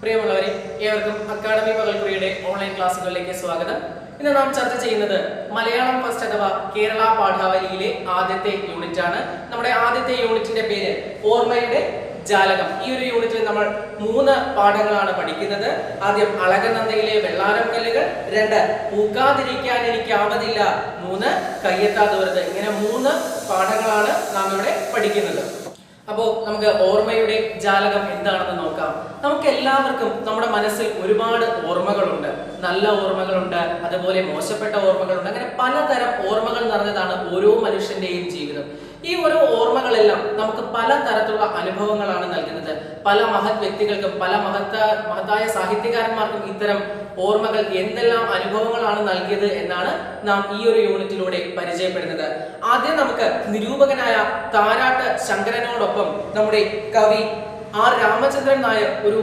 പ്രിയമുള്ളവരെ, ഏവർക്കും academy പകൽക്കുറിയുടെ online ക്ലാസ്സുകളിലേക്ക് സ്വാഗതം. ഇന്ന് നാം ചർച്ച ചെയ്യുന്നത് മലയാളം ഫസ്റ്റ് അഥവാ കേരള പാഠാവലിയിലെ ആദ്യത്തെ യൂണിറ്റ് ആണ്. നമ്മുടെ ആദ്യത്തെ യൂണിറ്റിന്റെ പേര് ഓർമ്മയുടെ ജാലകം. ഈ ഒരു യൂണിറ്റിൽ നമ്മൾ 3 പാഠങ്ങളാണ് പഠിക്കുന്നത്. ആദ്യം അളകനന്ദയിലെ വെള്ളാരം കല്ലുകൾ, 2 പൂക്കാതിരിക്കാൻ എനിക്കാവതില്ല, 3 കയ്യെത്താ ദൂരത്ത്. ഇങ്ങനെ 3 പാഠങ്ങളാണ് നാം ഇവിടെ പഠിക്കുന്നത്. അപ്പോൾ നമുക്ക് ഓർമ്മയുടെ ജാലകം എന്താണെന്ന് നോക്കാം. നമുക്ക് എല്ലാവർക്കും നമ്മുടെ മനസ്സിൽ ഒരുപാട് ഓർമ്മകളുണ്ട്. നല്ല ഓർമ്മകളുണ്ട്, അതുപോലെ മോശപ്പെട്ട ഓർമ്മകളുണ്ട്. അങ്ങനെ പലതരം ഓർമ്മകൾ നിറഞ്ഞതാണ് ഓരോ മനുഷ്യന്റെയും ജീവിതം. ഈ ഓരോ ഓർമ്മകളെല്ലാം നമുക്ക് പല തരത്തിലുള്ള അനുഭവങ്ങളാണ് നൽകുന്നത്. പല മഹത് വ്യക്തികൾക്കും പല മഹത്തായ സാഹിത്യകാരന്മാർക്കും ഇത്തരം ഓർമ്മകൾ എന്തെല്ലാം അനുഭവങ്ങളാണ് നൽകിയത് എന്നാണ് നാം ഈ ഒരു യൂണിറ്റിലൂടെ പരിചയപ്പെടുന്നത്. ആദ്യം നമുക്ക് നിരൂപകനായ താരാട്ട് ശങ്കരനോടൊപ്പം നമ്മുടെ കവി ആർ രാമചന്ദ്രൻ നായർ ഒരു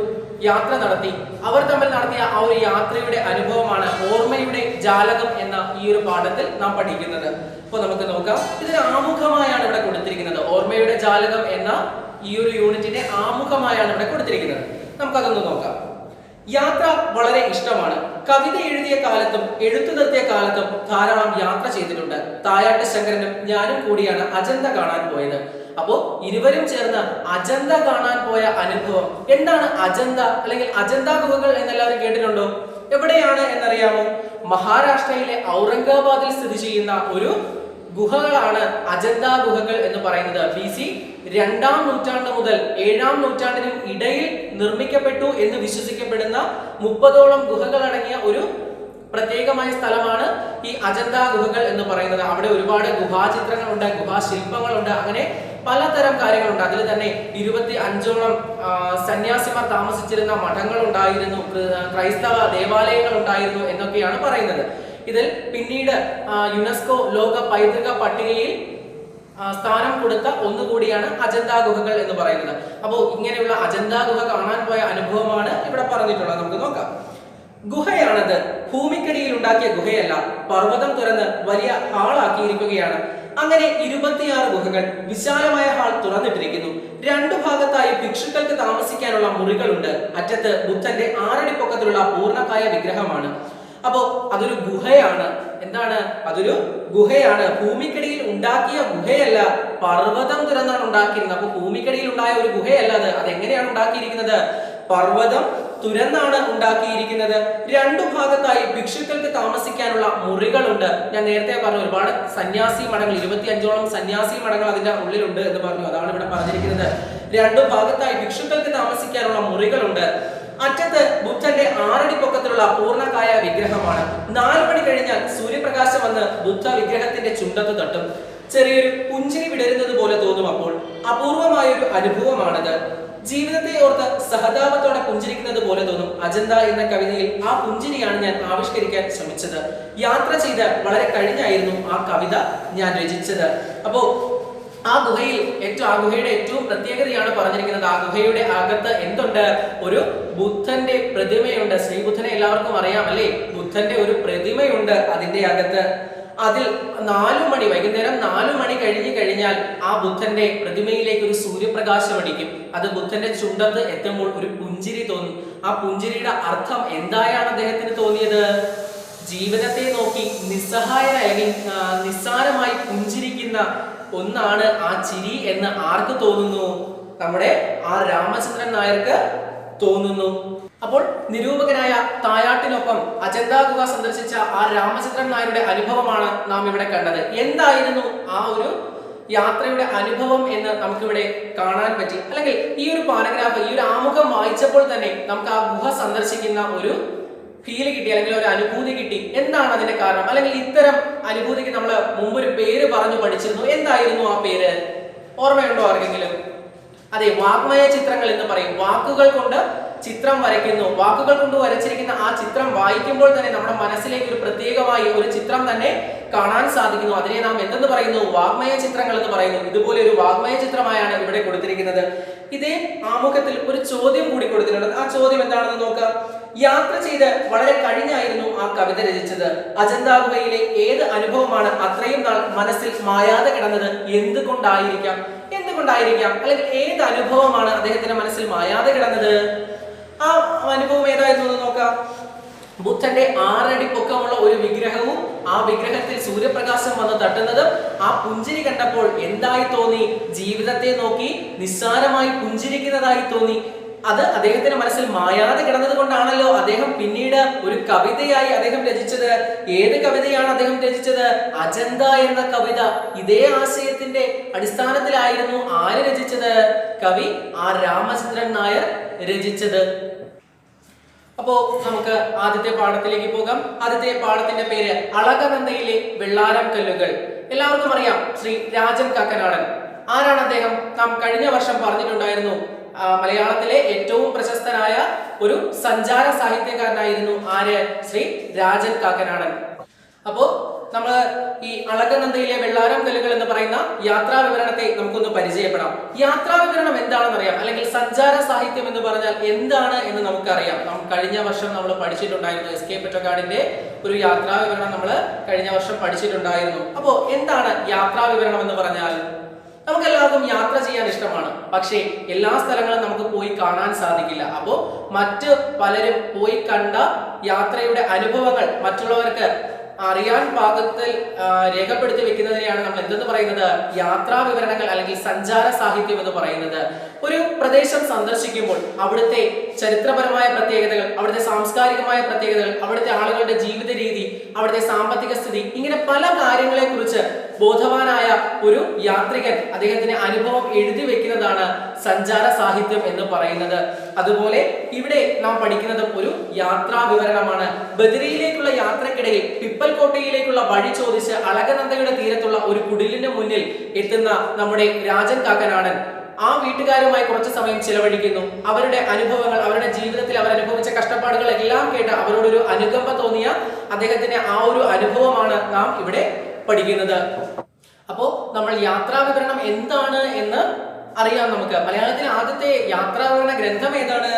യാത്ര നടത്തി. അവർ തമ്മിൽ നടത്തിയ ആ ഒരു യാത്രയുടെ അനുഭവമാണ് ഓർമ്മയുടെ ജാലകം എന്ന ഈ ഒരു പാഠത്തിൽ നാം പഠിക്കുന്നത്. അപ്പോൾ നമുക്ക് നോക്കാം. ഇതിന് ആമുഖമായാണ് ഇവിടെ കൊടുത്തിരിക്കുന്നത്. ഓർമ്മയുടെ ജാലകം എന്ന ഈ ഒരു യൂണിറ്റിന്റെ ആമുഖമായാണ് ഇവിടെ കൊടുത്തിരിക്കുന്നത്. നമുക്കതൊന്ന് നോക്കാം. യാത്ര വളരെ ഇഷ്ടമാണ്. കവിത എഴുതിയ കാലത്തും എഴുത്തു നിർത്തിയ കാലത്തും ധാരാളം യാത്ര ചെയ്തിട്ടുണ്ട്. തായാട്ട് ശങ്കരനും ഞാനും കൂടിയാണ് അജന്ത കാണാൻ പോയത്. അപ്പോ ഇരുവരും ചേർന്ന് അജന്ത കാണാൻ പോയ അനുഭവം എന്താണ്? അജന്ത അല്ലെങ്കിൽ അജന്ത ഗുഹകൾ എന്നെല്ലാവരും കേട്ടിട്ടുണ്ടോ? എവിടെയാണ് എന്നറിയാമോ? മഹാരാഷ്ട്രയിലെ ഔറംഗാബാദിൽ സ്ഥിതി ചെയ്യുന്ന ഒരു ഗുഹകളാണ് അജന്ത ഗുഹകൾ എന്ന് പറയുന്നത്. BC 2-ാം നൂറ്റാണ്ട് മുതൽ 7-ാം നൂറ്റാണ്ടിനും ഇടയിൽ നിർമ്മിക്കപ്പെട്ടു എന്ന് വിശ്വസിക്കപ്പെടുന്ന 30ഓളം ഗുഹകൾ അടങ്ങിയ ഒരു പ്രത്യേകമായ സ്ഥലമാണ് ഈ അജന്ത ഗുഹകൾ എന്ന് പറയുന്നത്. അവിടെ ഒരുപാട് ഗുഹാചിത്രങ്ങളുണ്ട്, ഗുഹാശില്പങ്ങളുണ്ട്, അങ്ങനെ പലതരം കാര്യങ്ങളുണ്ട്. അതിൽ തന്നെ 25ഓളം സന്യാസിമാർ താമസിച്ചിരുന്ന മഠങ്ങൾ ഉണ്ടായിരുന്നു, ക്രൈസ്തവ ദേവാലയങ്ങൾ ഉണ്ടായിരുന്നു എന്നൊക്കെയാണ് പറയുന്നത്. ഇതിൽ പിന്നീട് യുനെസ്കോ ലോക പൈതൃക പട്ടികയിൽ സ്ഥാനം കൊടുത്ത ഒന്നുകൂടിയാണ് അജന്ത ഗുഹകൾ എന്ന് പറയുന്നത്. അപ്പോൾ ഇങ്ങനെയുള്ള അജന്ത ഗുഹ കാണാൻ പോയ അനുഭവമാണ് ഇവിടെ പറഞ്ഞിട്ടുള്ളത്. നമുക്ക് നോക്കാം. ഗുഹയാണത്. ഭൂമിക്കടിയിൽ ഉണ്ടാക്കിയ ഗുഹയല്ല, പർവ്വതം തുറന്ന് വലിയ ഹാളാക്കിയിരിക്കുകയാണ്. അങ്ങനെ 26 ഗുഹകൾ. വിശാലമായ ഹാൾ തുറന്നിട്ടിരിക്കുന്നു. 2 ഭാഗത്തായി ഭിക്ഷുക്കൾക്ക് താമസിക്കാനുള്ള മുറികളുണ്ട്. അറ്റത്ത് ബുദ്ധന്റെ 6 അടി പൊക്കത്തിലുള്ള പൂർണ്ണകായ വിഗ്രഹമാണ്. അപ്പോ അതൊരു ഗുഹയാണ്. എന്താണ്? അതൊരു ഗുഹയാണ്. ഭൂമിക്കടിയിൽ ഉണ്ടാക്കിയ ഗുഹയല്ല, പർവ്വതം തുറന്നാണ് ഉണ്ടാക്കിയിരുന്നത്. അപ്പൊ ഭൂമിക്കടിയിൽ ഉണ്ടായ ഒരു ഗുഹയല്ല അത്. അതെങ്ങനെയാണ് ഉണ്ടാക്കിയിരിക്കുന്നത്? പർവ്വതം തുരന്നാണ് ഉണ്ടാക്കിയിരിക്കുന്നത്. 2 ഭാഗത്തായി ഭിക്ഷുക്കൾക്ക് താമസിക്കാനുള്ള മുറികളുണ്ട്. ഞാൻ നേരത്തെ പറഞ്ഞു ഒരുപാട് സന്യാസി മഠങ്ങൾ, 25ഓളം സന്യാസി മഠങ്ങൾ അതിന്റെ ഉള്ളിലുണ്ട് എന്ന് പറഞ്ഞു. അതാണ് ഇവിടെ പറഞ്ഞിരിക്കുന്നത്. 2 ഭാഗത്തായി ഭിക്ഷുക്കൾക്ക് താമസിക്കാനുള്ള മുറികളുണ്ട്. അറ്റത്ത് ബുദ്ധന്റെ 6 അടി പൊക്കത്തിലുള്ള പൂർണ്ണകായ വിഗ്രഹമാണ്. 4 മണി കഴിഞ്ഞാൽ സൂര്യപ്രകാശം വന്ന് ബുദ്ധ വിഗ്രഹത്തിന്റെ ചുണ്ടത്ത് തട്ടും. ചെറിയൊരു പുഞ്ചിരി വിടരുന്നത് പോലെ തോന്നും. അപ്പോൾ അപൂർവമായ ഒരു അനുഭവമാണത്. ജീവിതത്തെ ഓർത്ത് സഹതാപത്തോടെ പുഞ്ചിരിക്കുന്നത് പോലെ തോന്നും. അജന്ത എന്ന കവിതയിൽ ആ പുഞ്ചിരിയാണ് ഞാൻ ആവിഷ്കരിക്കാൻ ശ്രമിച്ചത്. യാത്ര ചെയ്ത് വളരെ കഴിഞ്ഞായിരുന്നു ആ കവിത ഞാൻ രചിച്ചത്. അപ്പോ ആ ഗുഹയുടെ ഏറ്റവും പ്രത്യേകതയാണ് പറഞ്ഞിരിക്കുന്നത്. ആ ഗുഹയുടെ അകത്ത് എന്തുണ്ട്? ഒരു ബുദ്ധന്റെ പ്രതിമയുണ്ട്. ശ്രീബുദ്ധനെ എല്ലാവർക്കും അറിയാം അല്ലേ? ബുദ്ധന്റെ ഒരു പ്രതിമയുണ്ട് അതിന്റെ അകത്ത്. അതിൽ 4 മണി വൈകുന്നേരം 4 മണി കഴിഞ്ഞു കഴിഞ്ഞാൽ ആ ബുദ്ധന്റെ പ്രതിമയിലേക്ക് ഒരു സൂര്യപ്രകാശം അടിക്കും. അത് ബുദ്ധന്റെ ചുണ്ടത്ത് എത്തുമ്പോൾ ഒരു പുഞ്ചിരി തോന്നും. ആ പുഞ്ചിരിയുടെ അർത്ഥം എന്തായാണ് അദ്ദേഹത്തിന് തോന്നിയത്? ജീവിതത്തെ നോക്കി നിസ്സാരമായി പുഞ്ചിരിക്കുന്ന ഒന്നാണ് ആ ചിരി എന്ന് ആർക്ക് തോന്നുന്നു? നമ്മുടെ ആ രാമചന്ദ്രൻ നായർക്ക് തോന്നുന്നു. അപ്പോൾ നിരൂപകനായ തായാട്ടിനൊപ്പം അജന്ത ഗുഹ സന്ദർശിച്ച ആ രാമചന്ദ്രൻ നായരുടെ അനുഭവമാണ് നാം ഇവിടെ കണ്ടത്. എന്തായിരുന്നു ആ ഒരു യാത്രയുടെ അനുഭവം എന്ന് നമുക്കിവിടെ കാണാൻ പറ്റി. അല്ലെങ്കിൽ ഈ ഒരു പാരഗ്രാഫ്, ഈ ഒരു ആമുഖം വായിച്ചപ്പോൾ തന്നെ നമുക്ക് ആ ഗുഹ സന്ദർശിക്കുന്ന ഒരു ഫീൽ കിട്ടി, അല്ലെങ്കിൽ ഒരു അനുഭൂതി കിട്ടി. എന്താണ് അതിന്റെ കാരണം? അല്ലെങ്കിൽ ഇത്തരം അനുഭൂതിക്ക് നമ്മൾ മുമ്പ് ഒരു പേര് പറഞ്ഞു പഠിച്ചിരുന്നു. എന്തായിരുന്നു ആ പേര്? ഓർമ്മയുണ്ടോ ആർക്കെങ്കിലും? അതെ, വാഗ്മയ ചിത്രങ്ങൾ എന്ന് പറയും. വാക്കുകൾ കൊണ്ട് ചിത്രം വരയ്ക്കുന്നു. വാക്കുകൾ കൊണ്ട് വരച്ചിരിക്കുന്ന ആ ചിത്രം വായിക്കുമ്പോൾ തന്നെ നമ്മുടെ മനസ്സിലേക്ക് ഒരു പ്രത്യേകമായി ഒരു ചിത്രം തന്നെ കാണാൻ സാധിക്കുന്നു. അതിനെ നാം എന്തെന്ന് പറയുന്നു? വാഗ്മയ ചിത്രങ്ങൾ എന്ന് പറയുന്നു. ഇതുപോലെ ഒരു വാഗ്മയ ചിത്രമായാണ് ഇവിടെ കൊടുത്തിരിക്കുന്നത്. ഇതേ ആമുഖത്തിൽ ഒരു ചോദ്യം കൂടി കൊടുത്തിട്ടുണ്ട്. ആ ചോദ്യം എന്താണെന്ന് നോക്കാം. യാത്ര ചെയ്ത് വളരെ കഴിഞ്ഞായിരുന്നു ആ കവിത രചിച്ചത്. അജന്ത ഗുഹയിലെ ഏത് അനുഭവമാണ് അത്രയും നാൾ മനസ്സിൽ മായാതെ കിടന്നത്? എന്തുകൊണ്ടായിരിക്കാം? അല്ലെങ്കിൽ ഏത് അനുഭവമാണ് അദ്ദേഹത്തിന്റെ മനസ്സിൽ മായാതെ കിടന്നത്? ആ അനുഭവം ഏതായിരുന്നു എന്ന് നോക്കാം. ബുദ്ധന്റെ 6 അടി പൊക്കമുള്ള ഒരു വിഗ്രഹവും ആ വിഗ്രഹത്തിൽ സൂര്യപ്രകാശം വന്ന് തട്ടുന്നതും ആ പുഞ്ചിരി കണ്ടപ്പോൾ എന്തായി തോന്നി? ജീവിതത്തെ നോക്കി നിസ്സാരമായി പുഞ്ചിരിക്കുന്നതായി തോന്നി. അത് അദ്ദേഹത്തിന്റെ മനസ്സിൽ മായാതെ കിടന്നത് കൊണ്ടാണല്ലോ അദ്ദേഹം പിന്നീട് ഒരു കവിതയായി അദ്ദേഹം രചിച്ചത്. ഏത് കവിതയാണ് അദ്ദേഹം രചിച്ചത്? അജന്ത എന്ന കവിത. ഇതേ ആശയത്തിന്റെ അടിസ്ഥാനത്തിലായിരുന്നു ആര് രചിച്ചത്? കവി ആർ രാമചന്ദ്രൻ നായർ രചിച്ചത്. അപ്പോ നമുക്ക് ആദ്യത്തെ പാഠത്തിലേക്ക് പോകാം. ആദ്യത്തെ പാഠത്തിന്റെ പേര് അളകനന്ദയിലെ വെള്ളാരം കല്ലുകൾ. എല്ലാവർക്കും അറിയാം ശ്രീ രാജൻ കാക്കനാടൻ. ആരാണ് അദ്ദേഹം? നാം കഴിഞ്ഞ വർഷം പറഞ്ഞിട്ടുണ്ടായിരുന്നു. മലയാളത്തിലെ ഏറ്റവും പ്രശസ്തനായ ഒരു സഞ്ചാര സാഹിത്യകാരനായിരുന്നു ആര്? ശ്രീ രാജൻ കാക്കനാടൻ. അപ്പോ നമ്മൾ ഈ അളകനന്ദയിലെ വെള്ളാരം കല്ലുകൾ എന്ന് പറയുന്ന യാത്രാ വിവരണത്തെ നമുക്കൊന്ന് പരിചയപ്പെടാം. യാത്രാ വിവരണം എന്താണെന്ന് അറിയാം, അല്ലെങ്കിൽ സഞ്ചാര സാഹിത്യം എന്ന് പറഞ്ഞാൽ എന്താണ് എന്ന് നമുക്കറിയാം. നാം കഴിഞ്ഞ വർഷം നമ്മൾ പഠിച്ചിട്ടുണ്ടായിരുന്നു. SK പൊറ്റക്കാടിന്റെ ഒരു യാത്രാ വിവരണം നമ്മൾ കഴിഞ്ഞ വർഷം പഠിച്ചിട്ടുണ്ടായിരുന്നു. അപ്പോ എന്താണ് യാത്രാ വിവരണം എന്ന് പറഞ്ഞാൽ? നമുക്ക് എല്ലാവർക്കും യാത്ര ചെയ്യാൻ ഇഷ്ടമാണ്. പക്ഷേ എല്ലാ സ്ഥലങ്ങളും നമുക്ക് പോയി കാണാൻ സാധിക്കില്ല. അപ്പോൾ മറ്റ് പലരും പോയി കണ്ട യാത്രയുടെ അനുഭവങ്ങൾ മറ്റുള്ളവർക്ക് അറിയാൻ പാകത്തിൽ രേഖപ്പെടുത്തി വെക്കുന്നതിനെയാണ് നമ്മൾ എന്തെന്ന് പറയുന്നത്? യാത്രാ വിവരണങ്ങൾ അല്ലെങ്കിൽ സഞ്ചാര സാഹിത്യം എന്ന് പറയുന്നത്. ഒരു പ്രദേശം സന്ദർശിക്കുമ്പോൾ അവിടുത്തെ ചരിത്രപരമായ പ്രത്യേകതകൾ, അവിടുത്തെ സാംസ്കാരികമായ പ്രത്യേകതകൾ, അവിടുത്തെ ആളുകളുടെ ജീവിത രീതി, അവിടുത്തെ സാമ്പത്തിക സ്ഥിതി, ഇങ്ങനെ പല കാര്യങ്ങളെ കുറിച്ച് ബോധവാനായ ഒരു യാത്രികൻ അദ്ദേഹത്തിന്റെ അനുഭവം എഴുതി വെക്കുന്നതാണ് സഞ്ചാര സാഹിത്യം എന്ന് പറയുന്നത്. അതുപോലെ ഇവിടെ നാം പഠിക്കുന്നത് ഒരു യാത്രാ വിവരണമാണ്. ബദരിയിലേക്കുള്ള യാത്രക്കിടയിൽ പിപ്പൽകോട്ടയിലേക്കുള്ള വഴി ചോദിച്ച് അളകനന്ദയുടെ തീരത്തുള്ള ഒരു കുടിലിന് മുന്നിൽ എത്തുന്ന നമ്മുടെ രാജൻ കാക്കനാടൻ ആ വീട്ടുകാരുമായി കുറച്ച് സമയം ചിലവഴിക്കുന്നു. അവരുടെ അനുഭവങ്ങൾ, അവരുടെ ജീവിതത്തിൽ അവർ അനുഭവിച്ച കഷ്ടപ്പാടുകൾ എല്ലാം കേട്ട് അവരോടൊരു അനുകമ്പ തോന്നിയ അദ്ദേഹത്തിന്റെ ആ ഒരു അനുഭവമാണ് നാം ഇവിടെ പഠിക്കുന്നത്. അപ്പോ നമ്മൾ യാത്രാ വിവരണം എന്താണ് എന്ന് അറിയാം. നമുക്ക് മലയാളത്തിലെ ആദ്യത്തെ യാത്രാ വിവരണ ഗ്രന്ഥം ഏതാണ്?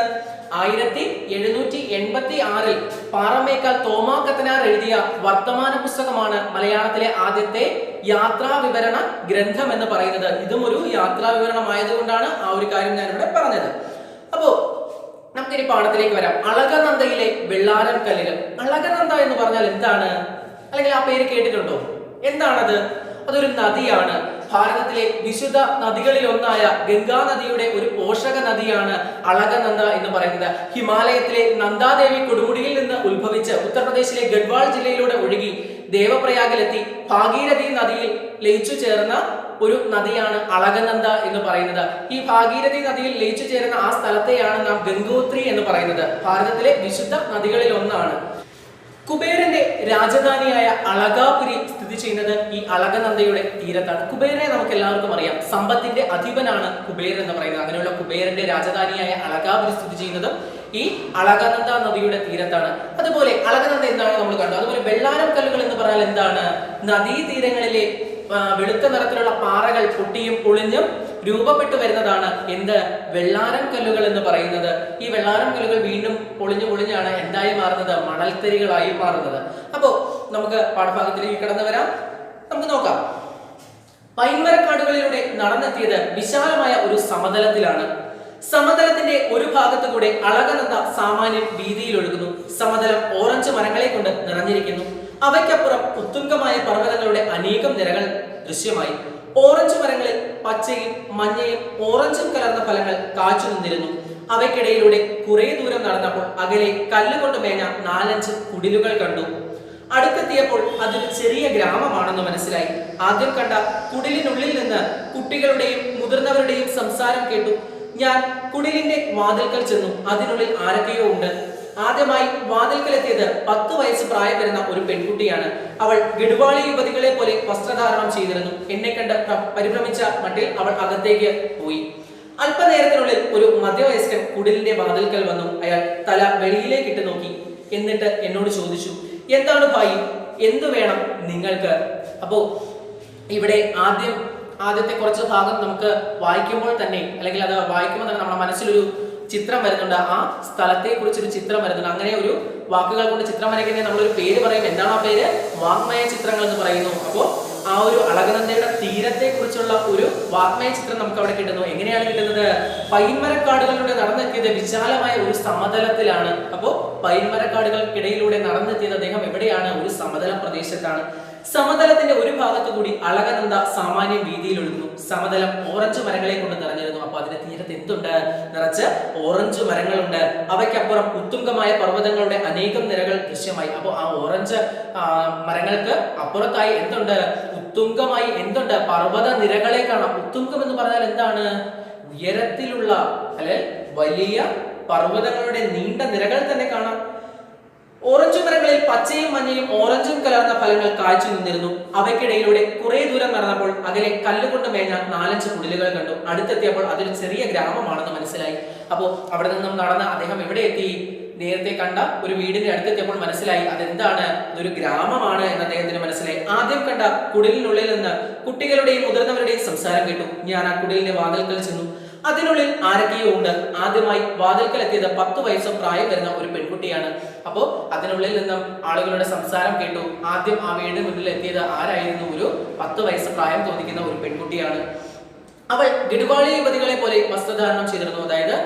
1786 പാറമേക്കാൽ തോമാ കത്തനാർ എഴുതിയ വർത്തമാന പുസ്തകമാണ് മലയാളത്തിലെ ആദ്യത്തെ യാത്രാ വിവരണ ഗ്രന്ഥം എന്ന് പറയുന്നത്. ഇതും ഒരു യാത്രാ വിവരണമായതുകൊണ്ടാണ് ആ ഒരു കാര്യം ഞാൻ ഇവിടെ പറഞ്ഞത്. അപ്പോ നമുക്കിനി പാഠത്തിലേക്ക് വരാം. അളകനന്ദയിലെ വെള്ളാരം കല്ലുകൾ. അളകനന്ദ എന്ന് പറഞ്ഞാൽ എന്താണ്? അല്ലെങ്കിൽ ആ പേര് കേട്ടിട്ടുണ്ടോ? എന്താണത്? അതൊരു നദിയാണ്. ഭാരതത്തിലെ വിശുദ്ധ നദികളിൽ ഒന്നായ ഗംഗാ നദിയുടെ ഒരു പോഷക നദിയാണ് അളകനന്ദ എന്ന് പറയുന്നത്. ഹിമാലയത്തിലെ നന്ദാദേവി കൊടുമുടിയിൽ നിന്ന് ഉത്ഭവിച്ച് ഉത്തർപ്രദേശിലെ ഗഡ്വാൾ ജില്ലയിലൂടെ ഒഴുകി ദേവപ്രയാഗിലെത്തി ഭാഗീരഥി നദിയിൽ ലയിച്ചു ചേർന്ന ഒരു നദിയാണ് അളകനന്ദ എന്ന് പറയുന്നത്. ഈ ഭാഗീരഥി നദിയിൽ ലയിച്ചു ചേരുന്ന ആ സ്ഥലത്തെയാണ് നാം ഗംഗോത്രി എന്ന് പറയുന്നത്. ഭാരതത്തിലെ വിശുദ്ധ നദികളിൽ ഒന്നാണ്. കുബേരന്റെ രാജധാനിയായ അളകാപുരി സ്ഥിതി ചെയ്യുന്നത് ഈ അളകനന്ദയുടെ തീരത്താണ്. കുബേരനെ നമുക്ക് എല്ലാവർക്കും അറിയാം. സമ്പത്തിന്റെ അധിപനാണ് കുബേരൻ എന്ന് പറയുന്നത്. അങ്ങനെയുള്ള കുബേരന്റെ രാജധാനിയായ അളകാപുരി സ്ഥിതി ചെയ്യുന്നതും ഈ അളകനന്ദ നദിയുടെ തീരത്താണ്. അതുപോലെ അളകനന്ദ എന്താണ് നമ്മൾ കണ്ടു. അതുപോലെ വെള്ളാരം കല്ലുകൾ എന്ന് പറഞ്ഞാൽ എന്താണ്? നദീതീരങ്ങളിലെ വെളുത്ത നിറത്തിലുള്ള പാറകൾ പൊട്ടിയും പൊളിഞ്ഞും രൂപപ്പെട്ടു വരുന്നതാണ് എന്ത്? വെള്ളാരം കല്ലുകൾ എന്ന് പറയുന്നത്. ഈ വെള്ളാരം കല്ലുകൾ വീണ്ടും പൊളിഞ്ഞാണ് എന്തായി മാറുന്നത്? മണൽത്തരികളായി മാറുന്നത്. അപ്പോ നമുക്ക് പാഠഭാഗത്തിലേക്ക് കടന്നു വരാം. നമുക്ക് നോക്കാം. പൈൻമരക്കാടുകളിലൂടെ നടന്നെത്തിയത് വിശാലമായ ഒരു സമതലത്തിലാണ്. സമതലത്തിന്റെ ഒരു ഭാഗത്തു കൂടെ അളകനന്ദ സാമാന്യം വീതിയിൽ ഒഴുകുന്നു. സമതലം ഓറഞ്ച് മരങ്ങളെ കൊണ്ട് നിറഞ്ഞിരിക്കുന്നു. അവയ്ക്കപ്പുറം ഉത്തുംഗമായ പർവ്വതങ്ങളുടെ അനേകം നിരകൾ ദൃശ്യമായി. ഓറഞ്ച് മരങ്ങളിൽ പച്ചയും മഞ്ഞയും ഓറഞ്ചും കലർന്ന ഫലങ്ങൾ കാച്ചു നിന്നിരുന്നു. അവയ്ക്കിടയിലൂടെ കുറെ ദൂരം നടന്നപ്പോൾ അകലെ കല്ലുകൊണ്ട് മേഞ്ഞ 4-5 കുടിലുകൾ കണ്ടു. അടുത്തെത്തിയപ്പോൾ അതൊരു ചെറിയ ഗ്രാമമാണെന്ന് മനസ്സിലായി. ആദ്യം കണ്ട കുടിലിനുള്ളിൽ നിന്ന് കുട്ടികളുടെയും മുതിർന്നവരുടെയും സംസാരം കേട്ടു. ഞാൻ കുടിലിന്റെ വാതിൽക്കൽ ചെന്നു. അതിനുള്ളിൽ ആരൊക്കെയോ ഉണ്ട്. ആദ്യമായി വാതിൽക്കലെത്തിയത് 10 വയസ്സ് പ്രായം വരുന്ന ഒരു പെൺകുട്ടിയാണ്. അവൾ ഗഡ്വാളി യുവതികളെ പോലെ വസ്ത്രധാരണം ചെയ്തിരുന്നു. എന്നെ കണ്ട് പരിഭ്രമിച്ച മട്ടിൽ അവൾ അകത്തേക്ക് പോയി. അല്പനേരത്തിനുള്ളിൽ ഒരു മധ്യവയസ്കൻ കുടിലിന്റെ വാതിൽക്കൽ വന്നു. അയാൾ തല വെളിയിലേക്കിട്ട് നോക്കി. എന്നിട്ട് എന്നോട് ചോദിച്ചു, എന്താണ് ഭായി, എന്തു വേണം നിങ്ങൾക്ക്? അപ്പോ ഇവിടെ ആദ്യത്തെ കുറച്ച് ഭാഗം നമുക്ക് വായിക്കുമ്പോൾ തന്നെ, അല്ലെങ്കിൽ അത് വായിക്കുമ്പോൾ തന്നെ നമ്മുടെ മനസ്സിലൊരു ചിത്രം വരുന്നുണ്ട്. ആ സ്ഥലത്തെ കുറിച്ചൊരു ചിത്രം വരുന്നുണ്ട്. അങ്ങനെ ഒരു വാക്കുകൾ കൊണ്ട് ചിത്രം വരയ്ക്കുന്നതിന് നമ്മളൊരു പേര് പറയും. എന്താണ് ആ പേര്? വാങ്മയ ചിത്രങ്ങൾ എന്ന് പറയുന്നു. അപ്പോൾ ആ ഒരു അളകനന്ദയുടെ തീരത്തെ കുറിച്ചുള്ള ഒരു വാഗ്മയ ചിത്രം നമുക്ക് അവിടെ കിട്ടുന്നു. എങ്ങനെയാണ് കിട്ടുന്നത്? പൈൻമരക്കാടുകളിലൂടെ നടന്നെത്തിയത് വിശാലമായ ഒരു സമതലത്തിലാണ്. അപ്പോ പൈൻമരക്കാടുകൾക്കിടയിലൂടെ നടന്നെത്തിയത് അദ്ദേഹം എവിടെയാണ്? ഒരു സമതല പ്രദേശത്താണ്. സമതലത്തിന്റെ ഒരു ഭാഗത്തു കൂടി അളകനന്ദ സാമാന്യം വീതിയിൽ ഒഴുകുന്നു. സമതലം ഓറഞ്ച് മരങ്ങളെ കൊണ്ട് നിറഞ്ഞിരുന്നു. അപ്പൊ അതിന്റെ തീരത്ത് എന്തുണ്ട്? നിറച്ച് ഓറഞ്ച് മരങ്ങളുണ്ട്. അവയ്ക്കപ്പുറം ഉത്തുംഗമായ പർവ്വതങ്ങളുടെ അനേകം നിരകൾ ദൃശ്യമായി. അപ്പോൾ ആ ഓറഞ്ച് മരങ്ങൾക്ക് അപ്പുറത്തായി എന്തുണ്ട്? ഉത്തുംഗമായി എന്തുണ്ട്? പർവ്വത നിരകളെ കാണാം. ഉത്തുംഗം എന്ന് പറഞ്ഞാൽ എന്താണ്? ഉയരത്തിലുള്ള അല്ലെ വലിയ പർവ്വതങ്ങളുടെ നീണ്ട നിരകൾ തന്നെ കാണാം. ഓറഞ്ച് മരങ്ങളിൽ പച്ചയും മഞ്ഞയും ഓറഞ്ചും കലർന്ന ഫലങ്ങൾ കായ്ച്ചു നിന്നിരുന്നു. അവയ്ക്കിടയിലൂടെ കുറെ ദൂരം നടന്നപ്പോൾ അകലെ കല്ലുകൊണ്ട് മേഞ്ഞ 4-5 കുടിലുകൾ കണ്ടു. അടുത്തെത്തിയപ്പോൾ അതൊരു ചെറിയ ഗ്രാമമാണെന്ന് മനസ്സിലായി. അപ്പോൾ അവിടെ നിന്നും നടന്ന് അദ്ദേഹം എവിടെ എത്തി? നേരത്തെ കണ്ട ഒരു വീടിന്റെ അടുത്തെത്തിയപ്പോൾ മനസ്സിലായി അതെന്താണ്? അതൊരു ഗ്രാമമാണ് എന്ന് അദ്ദേഹത്തിന് മനസ്സിലായി. ആദ്യം കണ്ട കുടിലിനുള്ളിൽ നിന്ന് കുട്ടികളുടെയും മുതിർന്നവരുടെയും സംസാരം കേട്ടു. ഞാൻ ആ കുടിലിന്റെ വാതിൽക്കൽ ചെന്നു. അതിനുള്ളിൽ ആരൊക്കെയോ ഉണ്ട്. ആദ്യമായി വാതിൽക്കൽ എത്തിയത് 10 വയസ്സ് പ്രായം വരുന്ന ഒരു പെൺകുട്ടിയാണ്. അപ്പോ അതിനുള്ളിൽ നിന്നും ആളുകളുടെ സംസാരം കേട്ടു. ആദ്യം ആ വീടിന് മുന്നിൽ എത്തിയത് ആരായിരുന്നു? ഒരു 10 വയസ്സ് പ്രായം തോന്നിക്കുന്ന ഒരു പെൺകുട്ടിയാണ്. അവൾ ഗിഡുവാളി യുവതികളെ പോലെ വസ്ത്രധാരണം ചെയ്തിരുന്നു. അതായത്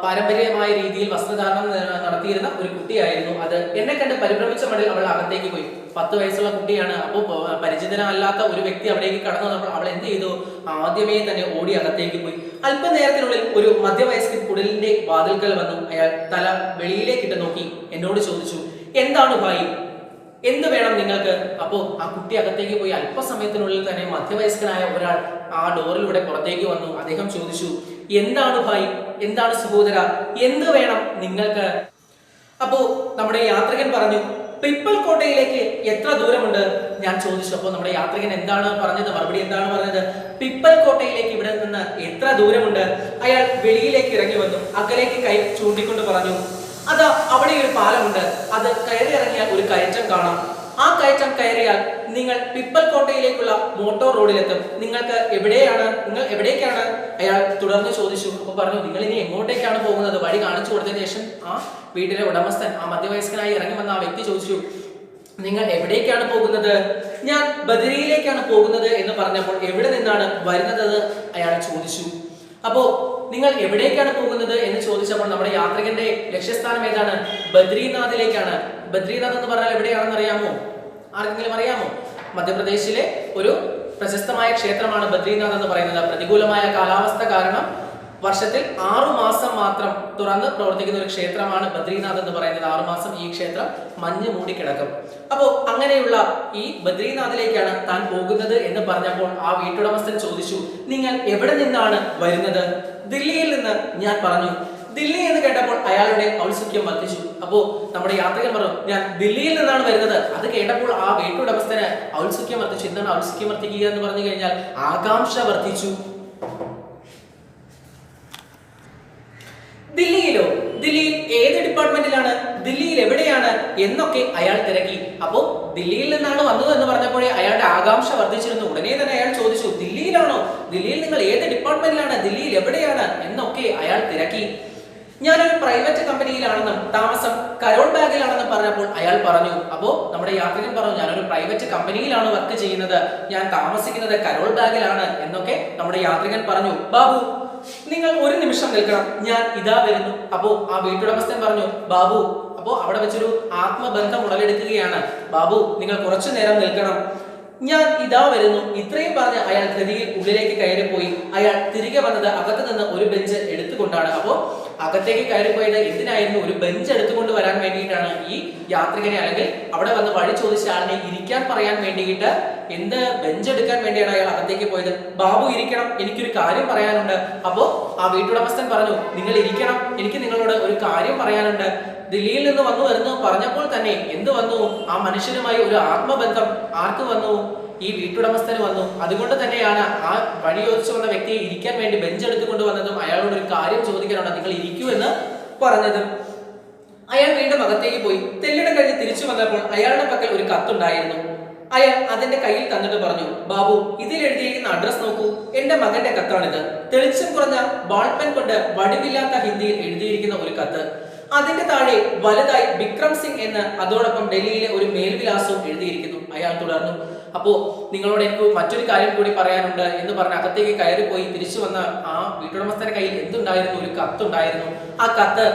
പാരമ്പര്യമായ രീതിയിൽ വസ്ത്രധാരണം നടത്തിയിരുന്ന ഒരു കുട്ടിയായിരുന്നു അത്. എന്നെ കണ്ട് പരിഭ്രമിച്ച മടിൽ അവൾ അകത്തേക്ക് പോയി. 10 വയസ്സുള്ള കുട്ടിയാണ്. അപ്പോൾ പരിചിതനല്ലാത്ത ഒരു വ്യക്തി അവിടേക്ക് കടന്നു വന്നപ്പോൾ അവൾ എന്ത് ചെയ്തു? ആദ്യമേ തന്നെ ഓടി അകത്തേക്ക് പോയി. അല്പനേരത്തിനുള്ളിൽ ഒരു മധ്യവയസ്കൻ കുടിലിന്റെ വാതിൽക്കൽ വന്നു. അയാൾ തല വെളിയിലേക്കിട്ട് നോക്കി എന്നോട് ചോദിച്ചു, എന്താണ് ഭായി, എന്ത് വേണം നിങ്ങൾക്ക്? അപ്പോ ആ കുട്ടി അകത്തേക്ക് പോയി. അല്പസമയത്തിനുള്ളിൽ തന്നെ മധ്യവയസ്കനായ ഒരാൾ ആ ഡോറിലൂടെ പുറത്തേക്ക് വന്നു. അദ്ദേഹം ചോദിച്ചു, എന്താണ് ഭായി, എന്താണ് സഹോദര, എന്ത് വേണം നിങ്ങൾക്ക്? അപ്പോ നമ്മുടെ യാത്രികൻ പറഞ്ഞു, പിപ്പൽ കോട്ടയിലേക്ക് എത്ര ദൂരമുണ്ട്? ഞാൻ ചോദിച്ചു. അപ്പോൾ നമ്മുടെ യാത്രികൻ എന്താണ് പറഞ്ഞത്? മറുപടി എന്താണ് പറഞ്ഞത്? പിപ്പൽ കോട്ടയിലേക്ക് ഇവിടെ നിന്ന് എത്ര ദൂരമുണ്ട്? അയാൾ വെളിയിലേക്ക് ഇറങ്ങി വന്നു. അകലേക്ക് കൈ ചൂണ്ടിക്കൊണ്ട് പറഞ്ഞു, അതാ അവിടെ ഒരു പാലമുണ്ട്. അത് കയറി ഇറങ്ങിയാൽ ഒരു കയറ്റം കാണാം. ആ കയറ്റം കയറിയാൽ നിങ്ങൾ പിപ്പൽ കോട്ടയിലേക്കുള്ള മോട്ടോർ റോഡിലെത്തും. നിങ്ങൾ എവിടേക്കാണ്? അയാൾ തുടർന്ന് ചോദിച്ചു. അപ്പോൾ പറഞ്ഞു, നിങ്ങൾ ഇനി എങ്ങോട്ടേക്കാണ് പോകുന്നത്? വഴി കാണിച്ചു കൊടുത്തതിന് ശേഷം ആ വീട്ടിലെ ഉടമസ്ഥൻ, ആ മധ്യവയസ്കനായി ഇറങ്ങി വന്ന ആ വ്യക്തി ചോദിച്ചു, നിങ്ങൾ എവിടേക്കാണ് പോകുന്നത്? ഞാൻ ബദരിയിലേക്കാണ് പോകുന്നത് എന്ന് പറഞ്ഞപ്പോൾ എവിടെ നിന്നാണ് വരുന്നത്? അയാൾ ചോദിച്ചു. അപ്പോ നിങ്ങൾ എവിടേക്കാണ് പോകുന്നത് എന്ന് ചോദിച്ചപ്പോൾ നമ്മുടെ യാത്രികന്റെ ലക്ഷ്യസ്ഥാനം ഏതാണ്? ബദ്രീനാഥിലേക്കാണ്. ബദ്രീനാഥ് എന്ന് പറഞ്ഞാൽ എവിടെയാണെന്ന് അറിയാമോ? ആർക്കെങ്കിലും അറിയാമോ? മധ്യപ്രദേശിലെ ഒരു പ്രശസ്തമായ ക്ഷേത്രമാണ് ബദ്രീനാഥ് എന്ന് പറയുന്നത്. പ്രതികൂലമായ കാലാവസ്ഥ കാരണം വർഷത്തിൽ 6 മാസം മാത്രം തുറന്ന് പ്രവർത്തിക്കുന്ന ഒരു ക്ഷേത്രമാണ് ബദ്രീനാഥ് എന്ന് പറയുന്നത്. 6 മാസം ഈ ക്ഷേത്രം മഞ്ഞ് മൂടിക്കിടക്കും. അപ്പോൾ അങ്ങനെയുള്ള ഈ ബദ്രീനാഥിലേക്കാണ് താൻ പോകുന്നത് എന്ന് പറഞ്ഞപ്പോൾ ആ വീട്ടുടമസ്ഥൻ ചോദിച്ചു, നിങ്ങൾ എവിടെ നിന്നാണ് വരുന്നത്? ദില്ലിയിൽ നിന്ന്. ഞാൻ പറഞ്ഞു. ദില്ലി എന്ന് കേട്ടപ്പോൾ അയാളുടെ ഔത്സുക്യം വർദ്ധിച്ചു. അപ്പോ നമ്മുടെ യാത്രികൻ പറഞ്ഞു, ഞാൻ ദില്ലിയിൽ നിന്നാണ് വരുന്നത്. അത് കേട്ടപ്പോൾ ആ വീട്ടുടമസ്ഥന് ഔത്സുക്യം വർദ്ധിച്ചു. എന്താണ് ഔത്സുക്യം വർദ്ധിക്കുക എന്ന് പറഞ്ഞു കഴിഞ്ഞാൽ ആകാംക്ഷ വർദ്ധിച്ചു. ദില്ലിയിലോ? ദില്ലിയിൽ ഏത് ഡിപ്പാർട്ട്മെന്റിലാണ്? ദില്ലിയിൽ എവിടെയാണ് എന്നൊക്കെ അയാൾ തിരക്കി. അപ്പോ ദില്ലിയിൽ നിന്നാണ് വന്നത് എന്ന് പറഞ്ഞപ്പോഴേ അയാളുടെ ആകാംക്ഷ വർദ്ധിച്ചിരുന്നു. ഉടനെ തന്നെ അയാൾ ചോദിച്ചു, ദില്ലിയിലാണോ? ദില്ലിയിൽ നിങ്ങൾ ഏത് ഡിപ്പാർട്ട്മെന്റിലാണ്? ദില്ലിയിൽ എവിടെയാണ് എന്നൊക്കെ അയാൾ തിരക്കി. ഞാനൊരു പ്രൈവറ്റ് കമ്പനിയിലാണെന്നും താമസം കരോൾ ബാഗിലാണെന്നും പറഞ്ഞപ്പോൾ അയാൾ പറഞ്ഞു. അപ്പോ നമ്മുടെ യാത്രികൻ പറഞ്ഞു, ഞാനൊരു പ്രൈവറ്റ് കമ്പനിയിലാണ് വർക്ക് ചെയ്യുന്നത്, ഞാൻ താമസിക്കുന്നത് കരോൾ ബാഗിലാണ് എന്നൊക്കെ നമ്മുടെ യാത്രികൻ പറഞ്ഞു. ബാബു, നിങ്ങൾ ഒരു നിമിഷം നിൽക്കണം, ഞാൻ ഇതാ വരുന്നു. അപ്പോ ആ വീട്ടുടമസ്ഥൻ പറഞ്ഞു, ബാബു, അപ്പോ അവിടെ വെച്ചൊരു ആത്മബന്ധം ഉടലെടുക്കുകയാണ്. ബാബു, നിങ്ങൾ കുറച്ചു നേരം നിൽക്കണം, ഞാൻ ഇതാ വരുന്നു. ഇത്രയും പറഞ്ഞ് അയാൾ ധൃതിയിൽ ഉള്ളിലേക്ക് കയറിപ്പോയി. അയാൾ തിരികെ വന്നത് അകത്ത് നിന്ന് ഒരു ബെഞ്ച് എടുത്തുകൊണ്ടാണ്. അപ്പോ അകത്തേക്ക് കയറിപ്പോയത് എന്തിനായിരുന്നു? ഒരു ബെഞ്ച് എടുത്തുകൊണ്ട് വരാൻ വേണ്ടിയിട്ടാണ്. ഈ യാത്രികനെ അല്ലെങ്കിൽ അവിടെ വന്ന് വഴി ചോദിച്ച ആളിനെ ഇരിക്കാൻ പറയാൻ വേണ്ടിയിട്ട് എന്ത് ബെഞ്ച് എടുക്കാൻ വേണ്ടിയാണ് അയാൾ അകത്തേക്ക് പോയത്. ബാബു ഇരിക്കണം, എനിക്കൊരു കാര്യം പറയാനുണ്ട്. അപ്പോ ആ വീട്ടുടമസ്ഥൻ പറഞ്ഞു, നിങ്ങൾ ഇരിക്കണം, എനിക്ക് നിങ്ങളോട് ഒരു കാര്യം പറയാനുണ്ട്. ദില്ലിയിൽ നിന്ന് വന്നു എന്ന് പറഞ്ഞപ്പോൾ തന്നെ എന്ത് വന്നു? ആ മനുഷ്യനുമായി ഒരു ആത്മബന്ധം ആർക്ക് വന്നു? ഈ വീട്ടുടമസ്ഥന് വന്നു. അതുകൊണ്ട് തന്നെയാണ് ആ വഴി ചോദിച്ചു വന്ന വ്യക്തിയെ ഇരിക്കാൻ വേണ്ടി ബെഞ്ച് എടുത്തുകൊണ്ട് വന്നതും അയാളോട് ഒരു കാര്യം ചോദിക്കാനുണ്ട്, നിങ്ങൾ ഇരിക്കൂ എന്ന് പറഞ്ഞതും. അയാൾ വീണ്ടും അകത്തേക്ക് പോയി. തെല്ലിടം കഴിഞ്ഞ് തിരിച്ചു വന്നപ്പോൾ അയാളുടെ പക്കൽ ഒരു കത്തുണ്ടായിരുന്നു. അയാൾ അതിന്റെ കയ്യിൽ തന്നിട്ട് പറഞ്ഞു, ബാബു, ഇതിൽ എഴുതിയിരിക്കുന്ന അഡ്രസ് നോക്കൂ, എന്റെ മകന്റെ കത്താണിത്. തെളിച്ചം കുറഞ്ഞ ബാൾപെൻ കൊണ്ട് വടിവില്ലാത്ത ഹിന്ദിയിൽ എഴുതിയിരിക്കുന്ന ഒരു കത്ത്. അതിന്റെ താഴെ വലുതായി വിക്രം സിംഗ് എന്ന് അതോടൊപ്പം ഡൽഹിയിലെ ഒരു മേൽവിലാസവും എഴുതിയിരിക്കുന്നു. അയാൾ തുടർന്നു, അപ്പോ നിങ്ങളോട് എനിക്ക് മറ്റൊരു കാര്യം കൂടി പറയാനുണ്ട് എന്ന് പറഞ്ഞ് അകത്തേക്ക് കയറിപ്പോയി തിരിച്ചു വന്ന ആ വീട്ടുടമസ്ഥന്റെ കയ്യിൽ എന്തുണ്ടായിരുന്നു? ഒരു കത്തുണ്ടായിരുന്നു. ആ കത്ത്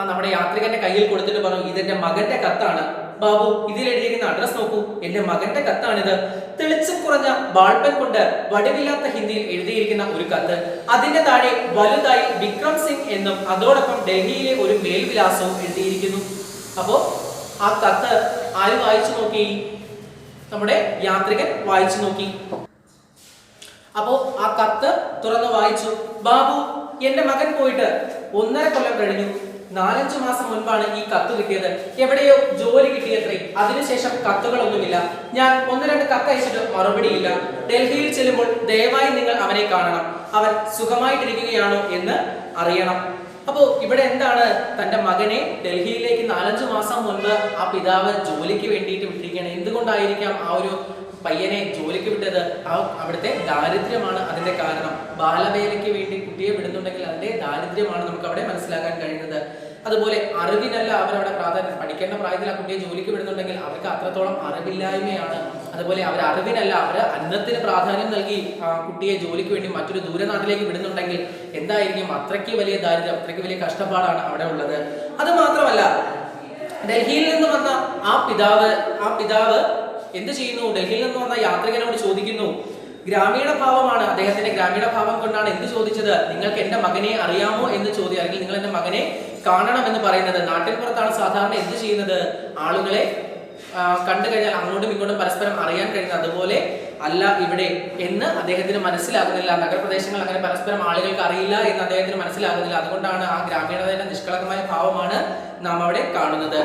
നമ്മുടെ യാത്രികന്റെ കയ്യിൽ കൊടുത്തിട്ട് പറഞ്ഞു, ഇതെന്റെ മകന്റെ കത്താണ് ബാബു, ഇതിൽ എഴുതിയിരിക്കുന്ന അഡ്രസ് നോക്കൂ, എന്റെ മകന്റെ കത്താണിത്. തെളിച്ചം കുറഞ്ഞ ബാൾപൻ കൊണ്ട് വടിവില്ലാത്ത ഹിന്ദിയിൽ എഴുതിയിരിക്കുന്ന ഒരു കത്ത്. അതിന്റെ താഴെ വലുതായി വിക്രം സിംഗ് എന്നും അതോടൊപ്പം ഡൽഹിയിലെ ഒരു മേൽവിലാസവും എഴുതിയിരിക്കുന്നു. അപ്പോ ആ കത്ത് ആര് വായിച്ചു നോക്കി? നമ്മുടെ യാത്രികൻ വായിച്ചു നോക്കി. അപ്പോ ആ കത്ത് തുറന്ന് വായിച്ചു. ബാബു, എന്റെ മകൻ പോയിട്ട് 1.5 കൊല്ലം കഴിഞ്ഞു. 4-5 മാസം മുൻപാണ് ഈ കത്ത് കിട്ടിയത്. എവിടെയോ ജോലി കിട്ടിയത്രേ. അതിനുശേഷം കത്തുകളൊന്നുമില്ല. ഞാൻ 1-2 കത്ത് അയച്ചിട്ട് മറുപടിയില്ല. ഡൽഹിയിൽ ചെല്ലുമ്പോൾ ദയവായി നിങ്ങൾ അവനെ കാണണം. അവൻ സുഖമായിട്ടിരിക്കുകയാണോ എന്ന് അറിയണം. അപ്പോ ഇവിടെ എന്താണ്? തന്റെ മകനെ ഡൽഹിയിലേക്ക് 4-5 മാസം മുൻപ് ആ പിതാവ് ജോലിക്ക് വേണ്ടിയിട്ട് വിട്ടിരിക്കുകയാണ്. എന്തുകൊണ്ടായിരിക്കാം ആ ഒരു പയ്യനെ ജോലിക്ക് വിട്ടത്? അവിടുത്തെ ദാരിദ്ര്യമാണ് അതിന്റെ കാരണം. ബാലവേലയ്ക്ക് വേണ്ടി കുട്ടിയെ വിടുന്നുണ്ടെങ്കിൽ അതിന്റെ ദാരിദ്ര്യമാണ് നമുക്ക് അവിടെ മനസ്സിലാക്കാൻ കഴിയുന്നത്. അതുപോലെ അറിവിനല്ല അവരവിടെ പ്രാധാന്യം. പഠിക്കേണ്ട പ്രായത്തിൽ ആ കുട്ടിയെ ജോലിക്ക് വിടുന്നുണ്ടെങ്കിൽ അവർക്ക് അത്രത്തോളം അറിവില്ലായ്മയാണ്. അതുപോലെ അവർ അറിവിനല്ല, അവർ അന്നത്തിന് പ്രാധാന്യം നൽകി ആ കുട്ടിയെ ജോലിക്ക് വേണ്ടി മറ്റൊരു ദൂരനാട്ടിലേക്ക് വിടുന്നുണ്ടെങ്കിൽ എന്തായിരിക്കും? അത്രയ്ക്ക് വലിയ ദാരിദ്ര്യം, അത്രയ്ക്ക് വലിയ കഷ്ടപ്പാടാണ് അവിടെ ഉള്ളത്. അത് മാത്രമല്ല, ഡൽഹിയിൽ നിന്ന് വന്ന ആ പിതാവ് എന്ത് ചെയ്യുന്നു? ഡൽഹിയിൽ നിന്ന് വന്ന യാത്രികനോട് ചോദിക്കുന്നു, ഗ്രാമീണ ഭാവമാണ് അദ്ദേഹത്തിന്റെ. ഗ്രാമീണ ഭാവം കൊണ്ടാണ് എന്ത് ചോദിച്ചത്? നിങ്ങൾക്ക് എന്റെ മകനെ അറിയാമോ എന്ന് ചോദ്യം, അല്ലെങ്കിൽ നിങ്ങൾ എന്റെ മകനെ കാണണം എന്ന് പറയുന്നത്. നാട്ടിൻ പുറത്താണ് സാധാരണ എന്ത് ചെയ്യുന്നത്? ആളുകളെ കണ്ടു കഴിഞ്ഞാൽ അങ്ങോട്ടും ഇങ്ങോട്ടും പരസ്പരം അറിയാൻ കഴിയുന്നത്. അതുപോലെ അല്ല ഇവിടെ എന്ന് അദ്ദേഹത്തിന് മനസ്സിലാകുന്നില്ല. നഗരപ്രദേശങ്ങൾ അങ്ങനെ പരസ്പരം ആളുകൾക്ക് അറിയില്ല എന്ന് അദ്ദേഹത്തിന് മനസ്സിലാകുന്നില്ല. അതുകൊണ്ടാണ് ആ ഗ്രാമീണതയുടെ നിഷ്കളങ്കമായ ഭാവമാണ് നാം അവിടെ കാണുന്നത്.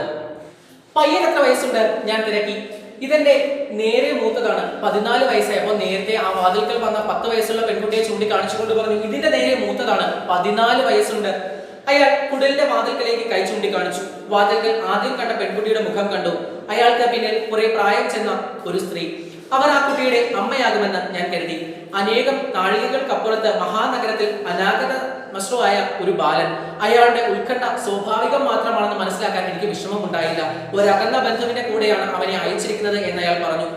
പയ്യൻ എത്ര വയസ്സുണ്ട്? ഞാൻ തിരക്കി. ഇതെന്റെ നേരെ മൂത്തതാണ്, 14 വയസ്സായി. അപ്പോൾ നേരത്തെ ആ വാതിൽക്കൽ വന്ന 10 വയസ്സുള്ള പെൺകുട്ടിയെ ചൂണ്ടിക്കാണിച്ചുകൊണ്ട് പറഞ്ഞു, ഇതിന്റെ നേരെ മൂത്തതാണ്, 14 വയസ്സുണ്ട്. അയാൾ കുടിലിന്റെ വാതിൽക്കലേക്ക് കൈ ചൂണ്ടിക്കാണിച്ചു. വാതിൽക്കൽ ആദ്യം കണ്ട പെൺകുട്ടിയുടെ മുഖം കണ്ടു. അയാൾക്ക് പിന്നിൽ കുറെ പ്രായം ചെന്ന ഒരു സ്ത്രീ. അവർ ആ കുട്ടിയുടെ അമ്മയാകുമെന്ന് ഞാൻ കരുതി. അനേകം നാഴികകൾക്കപ്പുറത്ത് മഹാനഗരത്തിൽ അനാഗത മശ്രുവായ ഒരു ബാലൻ. അയാളുടെ ഉത്കണ്ഠ സ്വാഭാവികം മാത്രമാണെന്ന് മനസ്സിലാക്കാൻ എനിക്ക് വിഷമമുണ്ടായില്ല. ഒരകന്ന ബന്ധുവിന്റെ കൂടെയാണ് അവനെ അയച്ചിരിക്കുന്നത് എന്ന് അയാൾ പറഞ്ഞു.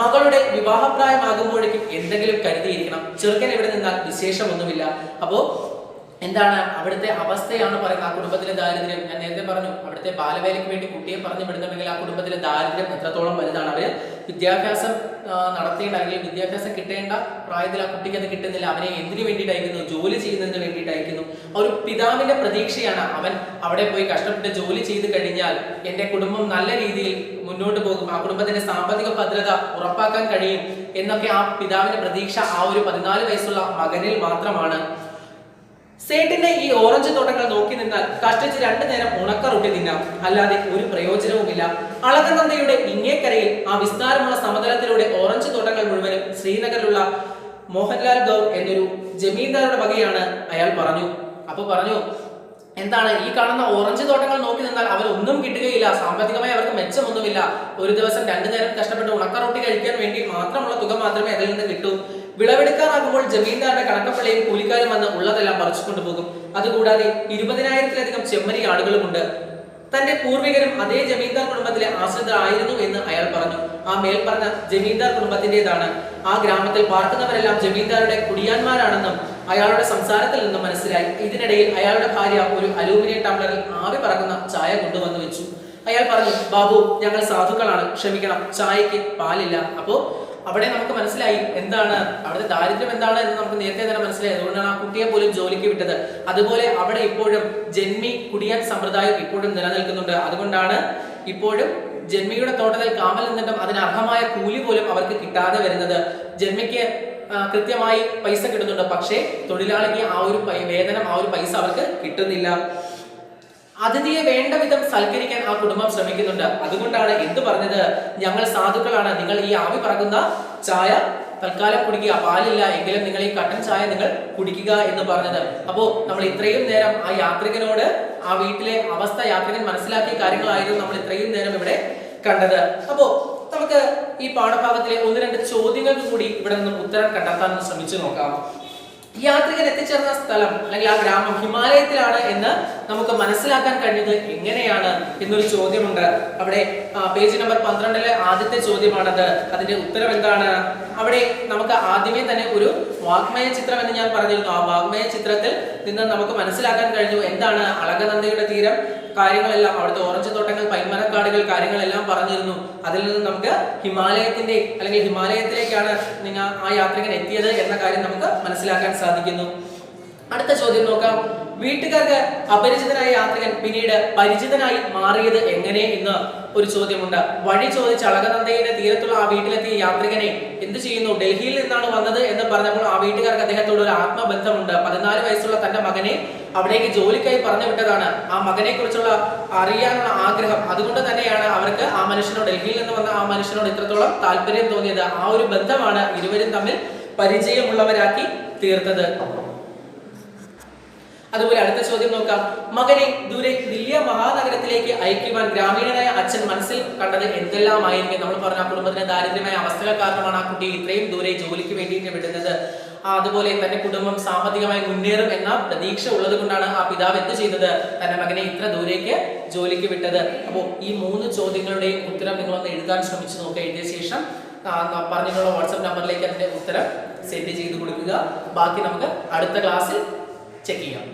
മകളുടെ വിവാഹപ്രായമാകുമ്പോഴേക്കും എന്തെങ്കിലും കരുതിയിരിക്കണം. ചെറുക്കൻ എവിടെ നിന്നാൽ വിശേഷമൊന്നുമില്ല. അപ്പോ എന്താണ് അവിടുത്തെ അവസ്ഥയാണ് പറയുന്നത്. ആ കുടുംബത്തിലെ ദാരിദ്ര്യം ഞാൻ നേരത്തെ പറഞ്ഞു. അവിടുത്തെ ബാലവേലയ്ക്ക് വേണ്ടി കുട്ടിയെ പറഞ്ഞു വിടുന്നുണ്ടെങ്കിൽ ആ കുടുംബത്തിലെ ദാരിദ്ര്യം എത്രത്തോളം വലുതാണ്. അവര് വിദ്യാഭ്യാസം നടത്തേണ്ട, അല്ലെങ്കിൽ വിദ്യാഭ്യാസം കിട്ടേണ്ട പ്രായത്തിൽ ആ കുട്ടിക്ക് അത് കിട്ടുന്നില്ല. അവനെ എന്തിനു വേണ്ടിയിട്ട് അയക്കുന്നു? ജോലി ചെയ്യുന്നതിന് വേണ്ടിയിട്ട് അയക്കുന്നു. ഒരു പിതാവിന്റെ പ്രതീക്ഷയാണ്. അവൻ അവിടെ പോയി കഷ്ടപ്പെട്ട് ജോലി ചെയ്ത് കഴിഞ്ഞാൽ എന്റെ കുടുംബം നല്ല രീതിയിൽ മുന്നോട്ട് പോകും, ആ കുടുംബത്തിന്റെ സാമ്പത്തിക ഭദ്രത ഉറപ്പാക്കാൻ കഴിയും എന്നൊക്കെ ആ പിതാവിന്റെ പ്രതീക്ഷ ആ ഒരു 14 വയസ്സുള്ള മകനിൽ മാത്രമാണ്. സേട്ടിന്റെ ഈ ഓറഞ്ച് തോട്ടങ്ങൾ നോക്കി നിന്നാൽ കഷ്ടിച്ച് 2 നേരം ഉണക്ക റൊട്ടി തിന്നാം, അല്ലാതെ ഒരു പ്രയോജനവുമില്ല. അളകനന്ദയുടെ ഇങ്ങേക്കരയിൽ ആ വിസ്താരമുള്ള സമതലത്തിലൂടെ ഓറഞ്ച് തോട്ടങ്ങൾ മുഴുവനും ശ്രീനഗറിലുള്ള മോഹൻലാൽ ഗൗർ എന്നൊരു ജമീന്ദാരുടെ വകയാണ് അയാൾ പറഞ്ഞു. അപ്പൊ പറഞ്ഞു, എന്താണ് ഈ കാണുന്ന ഓറഞ്ച് തോട്ടങ്ങൾ നോക്കി നിന്നാൽ അവരൊന്നും കിട്ടുകയില്ല, സാമ്പത്തികമായി അവർക്ക് മെച്ചമൊന്നുമില്ല. ഒരു ദിവസം 2 നേരം കഷ്ടപ്പെട്ട് ഉണക്ക റൊട്ടി കഴിക്കാൻ വേണ്ടി മാത്രമുള്ള തുക മാത്രമേ അതിൽ നിന്ന് കിട്ടൂ. വിളവെടുക്കാറാകുമ്പോൾ ജമീന്ദാരുടെ കണക്കപ്പള്ളിയും കൂലിക്കാരും വന്ന് ഉള്ളതെല്ലാം പറിച്ചു കൊണ്ടുപോകും. അതുകൂടാതെ 20,000-ലധികം ചെമ്മരി ആളുകളുമുണ്ട്. തന്റെ പൂർവികരും അതേ ജമീന്ദാർ കുടുംബത്തിലെ ആശ്രിതരായിരുന്നു എന്ന് അയാൾ പറഞ്ഞു. ആ മേൽപ്പറഞ്ഞ ജമീന്ദാർ കുടുംബത്തിന്റേതാണ്. ആ ഗ്രാമത്തിൽ പാർക്കുന്നവരെല്ലാം ജമീന്ദാരുടെ കുടിയാന്മാരാണെന്നും അയാളുടെ സംസാരത്തിൽ നിന്നും മനസ്സിലായി. ഇതിനിടയിൽ അയാളുടെ ഭാര്യ ഒരു അലൂമിനിയം ടംബ്ലറിൽ ആവി പറക്കുന്ന ചായ കൊണ്ടുവന്നു വെച്ചു. അയാൾ പറഞ്ഞു, ബാബു, ഞങ്ങൾ സാധുക്കളാണ്, ക്ഷമിക്കണം, ചായക്ക് പാലില്ല. അപ്പോ അവിടെ നമുക്ക് മനസ്സിലായി എന്താണ് അവിടുത്തെ ദാരിദ്ര്യം എന്താണ് എന്ന് നമുക്ക് നേരത്തെ തന്നെ മനസ്സിലായി. അതുകൊണ്ടാണ് ആ കുട്ടിയെ പോലും ജോലിക്ക് വിട്ടത്. അതുപോലെ അവിടെ ഇപ്പോഴും ജന്മി കുടിയാൻ സമ്പ്രദായം ഇപ്പോഴും നിലനിൽക്കുന്നുണ്ട്. അതുകൊണ്ടാണ് ഇപ്പോഴും ജന്മിയുടെ തോട്ടത്തിൽ കാമൽ നിന്നിട്ടും അതിന് അർഹമായ കൂലി പോലും അവർക്ക് കിട്ടാതെ വരുന്നത്. ജന്മിക്ക് കൃത്യമായി പൈസ കിട്ടുന്നുണ്ട്, പക്ഷേ തൊഴിലാളിക്ക് ആ ഒരു വേതനം, ആ ഒരു പൈസ അവർക്ക് കിട്ടുന്നില്ല. അതിഥിയെ വേണ്ട വിധം സൽക്കരിക്കാൻ ആ കുടുംബം ശ്രമിക്കുന്നുണ്ട്. അതുകൊണ്ടാണ് എന്ത് പറഞ്ഞത്, ഞങ്ങൾ സാധുക്കളാണ്, നിങ്ങൾ ഈ ആവി പറക്കുന്ന ചായ തൽക്കാലം കുടിക്കുക, പാലില്ല എങ്കിലും നിങ്ങൾ ഈ കട്ടൻ ചായ നിങ്ങൾ കുടിക്കുക എന്ന് പറഞ്ഞത്. അപ്പോ നമ്മൾ ഇത്രയും നേരം ആ യാത്രികനോട് ആ വീട്ടിലെ അവസ്ഥ യാത്രികൻ മനസ്സിലാക്കിയ കാര്യങ്ങളായിരുന്നു നമ്മൾ ഇത്രയും നേരം ഇവിടെ കണ്ടത്. അപ്പോ നമുക്ക് ഈ പാഠഭാഗത്തിലെ 1-2 ചോദ്യങ്ങൾക്ക് കൂടി ഇവിടെ നിന്നും ഉത്തരം കണ്ടെത്താൻ ശ്രമിച്ചു നോക്കാം. ഈ യാത്രികൻ എത്തിച്ചേർന്ന സ്ഥലം അല്ലെങ്കിൽ ആ ഗ്രാമം ഹിമാലയത്തിലാണ് എന്ന് നമുക്ക് മനസ്സിലാക്കാൻ കഴിഞ്ഞത് എങ്ങനെയാണ് എന്നൊരു ചോദ്യമുണ്ട്. അവിടെ പേജ് നമ്പർ 12 ആദ്യത്തെ ചോദ്യമാണത്. അതിന്റെ ഉത്തരം എന്താണ്? അവിടെ നമുക്ക് ആദ്യമേ തന്നെ ഒരു വാഗ്മയ ചിത്രം എന്ന് ഞാൻ പറഞ്ഞിരുന്നു. ആ വാഗ്മയ ചിത്രത്തിൽ നിന്ന് നമുക്ക് മനസ്സിലാക്കാൻ കഴിഞ്ഞു എന്താണ് അളകനന്ദയുടെ തീരം, കാര്യങ്ങളെല്ലാം അവിടുത്തെ ഓറഞ്ച് തോട്ടങ്ങൾ, പൈൻമരക്കാടുകൾ, കാര്യങ്ങളെല്ലാം പറഞ്ഞിരുന്നു. അതിൽ നിന്ന് നമുക്ക് ഹിമാലയത്തിന്റെ അല്ലെങ്കിൽ ഹിമാലയത്തിലേക്കാണ് നിങ്ങൾ ആ യാത്രികൻ എത്തിയത് എന്ന കാര്യം നമുക്ക് മനസ്സിലാക്കാൻ സാധിക്കുന്നു. അടുത്ത ചോദ്യം നോക്കാം. വീട്ടുകാർക്ക് അപരിചിതനായ യാത്രികൻ പിന്നീട് പരിചിതനായി മാറിയത് എങ്ങനെ എന്ന് ഒരു ചോദ്യമുണ്ട്. വഴി ചോദിച്ച് അളകനന്ദയുടെ തീരത്തുള്ള ആ വീട്ടിലെത്തിയ യാത്രികനെ എന്ത് ചെയ്യുന്നു? ഡൽഹിയിൽ നിന്നാണ് വന്നത് എന്ന് പറഞ്ഞപ്പോൾ ആ വീട്ടുകാർക്ക് അദ്ദേഹത്തോട് ഒരു ആത്മബന്ധമുണ്ട്. 14 വയസ്സുള്ള തന്റെ മകനെ അവിടേക്ക് ജോലിക്കായി പറഞ്ഞു വിട്ടതാണ്. ആ മകനെ കുറിച്ചുള്ള അറിയാനുള്ള ആഗ്രഹം, അതുകൊണ്ട് തന്നെയാണ് അവർക്ക് ആ മനുഷ്യനോട്, ഡൽഹിയിൽ നിന്ന് വന്ന ആ മനുഷ്യനോട് ഇത്രത്തോളം താല്പര്യം തോന്നിയത്. ആ ഒരു ബന്ധമാണ് ഇരുവരും തമ്മിൽ പരിചയമുള്ളവരാക്കി തീർത്തത്. അതുപോലെ അടുത്ത ചോദ്യം നോക്കാം. മകനെ ദൂരെ ദില്ലി മഹാനഗരത്തിലേക്ക് അയക്കുവാൻ ഗ്രാമീണനായ അച്ഛൻ മനസ്സിൽ കണ്ടത് എന്തെല്ലാമായിരിക്കും? നമ്മൾ പറഞ്ഞ കുടുംബത്തിന് ദാരിദ്ര്യമായ അവസ്ഥകൾ കാരണമാണ് ആ കുട്ടിയെ ഇത്രയും ദൂരെ ജോലിക്ക് വേണ്ടിയിട്ട് വിടുന്നത്. അതുപോലെ തന്റെ കുടുംബം സാമ്പത്തികമായി മുന്നേറും എന്ന പ്രതീക്ഷ ഉള്ളത് കൊണ്ടാണ് ആ പിതാവ് എന്ത് ചെയ്തത്? തന്റെ മകനെ ഇത്ര ദൂരേക്ക് ജോലിക്ക് വിട്ടത്. അപ്പോൾ ഈ 3 ചോദ്യങ്ങളുടെയും ഉത്തരം നിങ്ങളൊന്ന് എഴുതാൻ ശ്രമിച്ചു നോക്കുക. എഴുതിയ ശേഷം പറഞ്ഞിട്ടുള്ള വാട്സ്ആപ്പ് നമ്പറിലേക്ക് അതിന്റെ ഉത്തരം സെൻഡ് ചെയ്ത് കൊടുക്കുക. ബാക്കി നമുക്ക് അടുത്ത ക്ലാസ്സിൽ ചെക്ക് ചെയ്യാം.